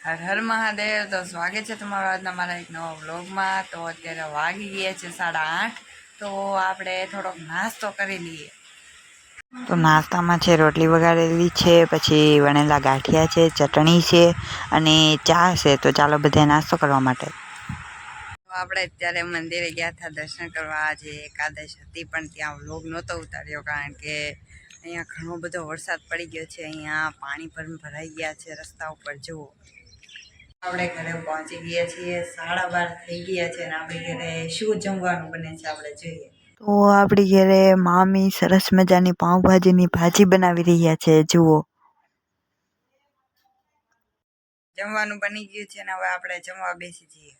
હર હર મહાદેવ। તો સ્વાગત છે તમારું આજના મારા એક નવા વ્લોગમાં। તો અત્યારે વાગી ગયા છે 8:30। તો આપણે થોડોક નાસ્તો કરી લઈએ। તો નાસ્તામાં છે રોટલી વઘારેલી છે, પછી વણેલા ગાંઠિયા છે, ચટણી છે અને ચા છે। તો ચાલો બધા નાસ્તો કરવા માટે। આપણે અત્યારે મંદિરે ગયા હતા દર્શન કરવા। આજે એકાદશ હતી પણ ત્યાં વ્લોગ નહોતો ઉતાર્યો, કારણ કે અહીંયા ઘણો બધો વરસાદ પડી ગયો છે। અહીંયા પાણી પણ ભરાઈ ગયા છે રસ્તા ઉપર। જુઓ, આપણે ઘરે પહોંચી ગયા છીએ, 12:30 થઈ ગયા છે અને આપણે ઘરે શું જમવાનું બને છે આપણે જોઈએ। તો આપણી ઘરે મામી સરસ મજાની પાઉંભાજીની ભાજી બનાવી રહ્યા છે। જુઓ, જમવાનું બની ગયું છે અને હવે આપણે જમવા બેસી જઈએ।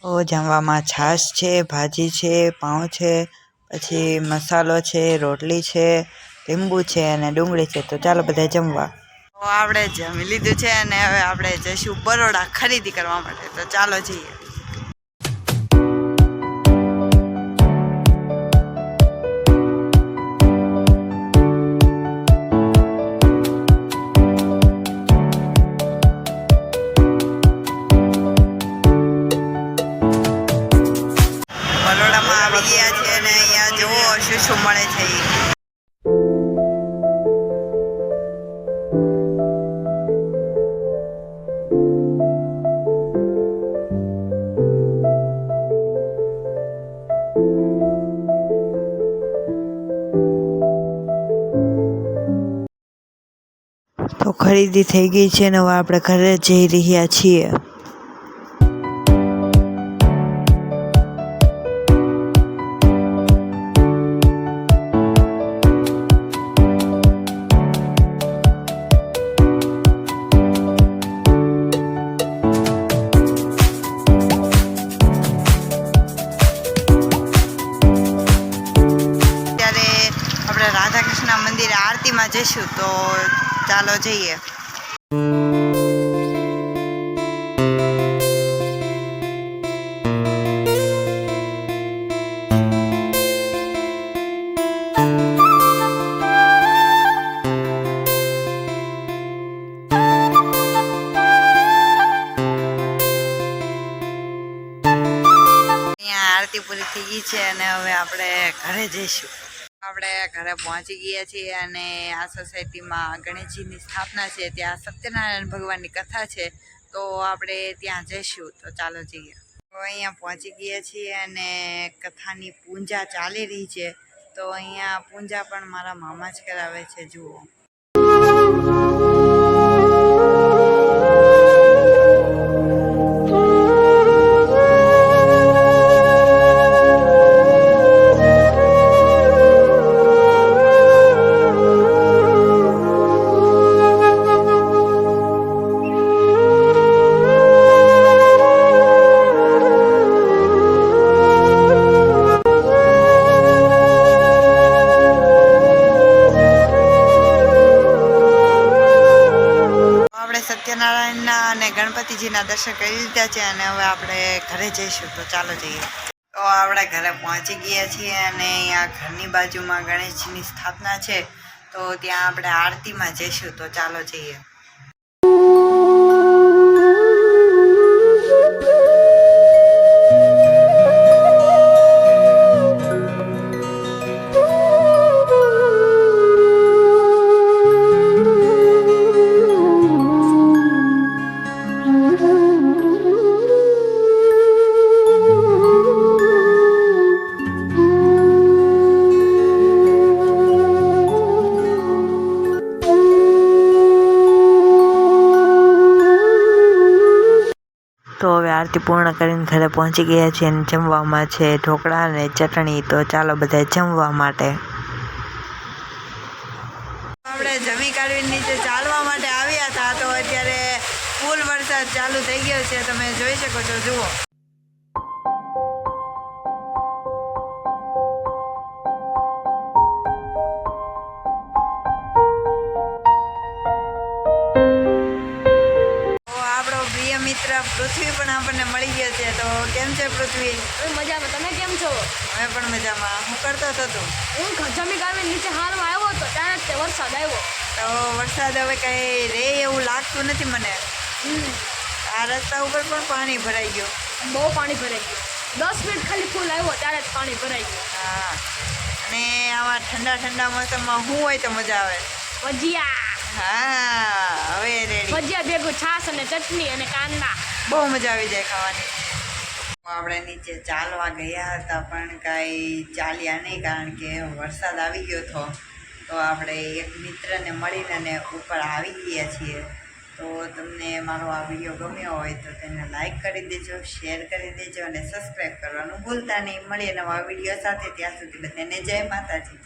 તો જમવામાં છાશ છે, ભાજી છે, પાઉં છે, પછી મસાલો છે, રોટલી છે, લીંબુ છે અને ડુંગળી છે। તો ચાલો બધા જમવા। તો આપણે જમી લીધું છે અને હવે આપણે જઈશું બરોડા ખરીદી કરવા માટે। તો ચાલો જઈએ। બરોડામાં આવી ગયા છે અને અહીંયા જુઓ શું શું મળે છે। તો ખરીદી થઈ ગઈ છે ને હવે આપણે ઘરે જઈ રહ્યા છીએ। ત્યારે આપણે રાધાકૃષ્ણ મંદિરે આરતીમાં જઈશું। તો ચાલો જઈએ। અહીંયા આરતી પૂરી થઈ ગઈ છે અને હવે આપણે ઘરે જઈશું। આપણે ઘરે પહોંચી ગયા છીએ અને આ સોસાયટીમાં ગણેશજીની સ્થાપના છે, ત્યાં સત્યનારાયણ ભગવાનની કથા છે। તો આપણે ત્યાં જઈશું। તો ચાલો જઈએ। તો અહીંયા પહોંચી ગયા છીએ અને કથાની પૂજા ચાલી રહી છે। તો અહીંયા પૂજા પણ મારા મામા જ કરાવે છે। જુઓ, સત્યનારાયણના અને ગણપતિજીના દર્શન કરી લીધા છે અને હવે આપણે ઘરે જઈશું। તો ચાલો જઈએ। તો આપણે ઘરે પહોંચી ગયા છીએ અને અહીંયા ઘરની બાજુમાં ગણેશજીની સ્થાપના છે। તો ત્યાં આપણે આરતીમાં જઈશું। તો ચાલો જઈએ। તો હવે આરતી પૂર્ણ કરીને ઘરે પહોંચી ગયા છીએ અને જમવામાં છે ઢોકળા અને ચટણી। તો ચાલો બધા જમવા માટે। આપણે જમી કાઢવીને નીચે ચાલવા માટે આવ્યા હતા। તો અત્યારે ફૂલ વરસાદ ચાલુ થઈ ગયો છે, તમે જોઈ શકો છો। જુઓ, મિત્ર પૃથ્વી પણ આપણને મળી ગયો છે। તો કેમ છે પૃથ્વી? મજામાં, તમે કેમ છો? અમે પણ મજામાં। શું કરતો હતો તું? હું જમી કાઢીને નીચે હાલમાં આવ્યો હતો, ત્યાં જ વરસાદ આવ્યો। તો વરસાદ હવે કઈ રે એવું લાગતું નથી મને। આ રસ્તા ઉપર પણ પાણી ભરાઈ ગયું. બહુ પાણી ભરાઈ ગયું 10 મિનિટ ખાલી ફૂલ આવ્યો ત્યારે જ પાણી ભરાઈ ગયું. હા, અને આવા ઠંડા ઠંડા મોસમમાં શું હોય તો મજા આવે? ભજીયા હા, હવે રેડી. ભજીયા ભેગું છાશ અને ચટણી અને કાંદા. બહુ મજા આવી જાય ખાવાની. આપણે નીચે ચાલવા ગયા હતા પણ કાંઈ ચાલ્યા નહીં, કારણ કે વરસાદ આવી ગયો હતો. તો આપણે એક મિત્રને મળીને અને ઉપર આવી ગયા છીએ. તો તમને મારો આ વિડીયો ગમ્યો હોય તો તેને લાઈક કરી દેજો, શેર કરી દેજો અને સબસ્ક્રાઈબ કરવાનું ભૂલતા નહીં. મળીએ નવા વિડીયો સાથે. ત્યાં સુધી બધાને જય માતાજી.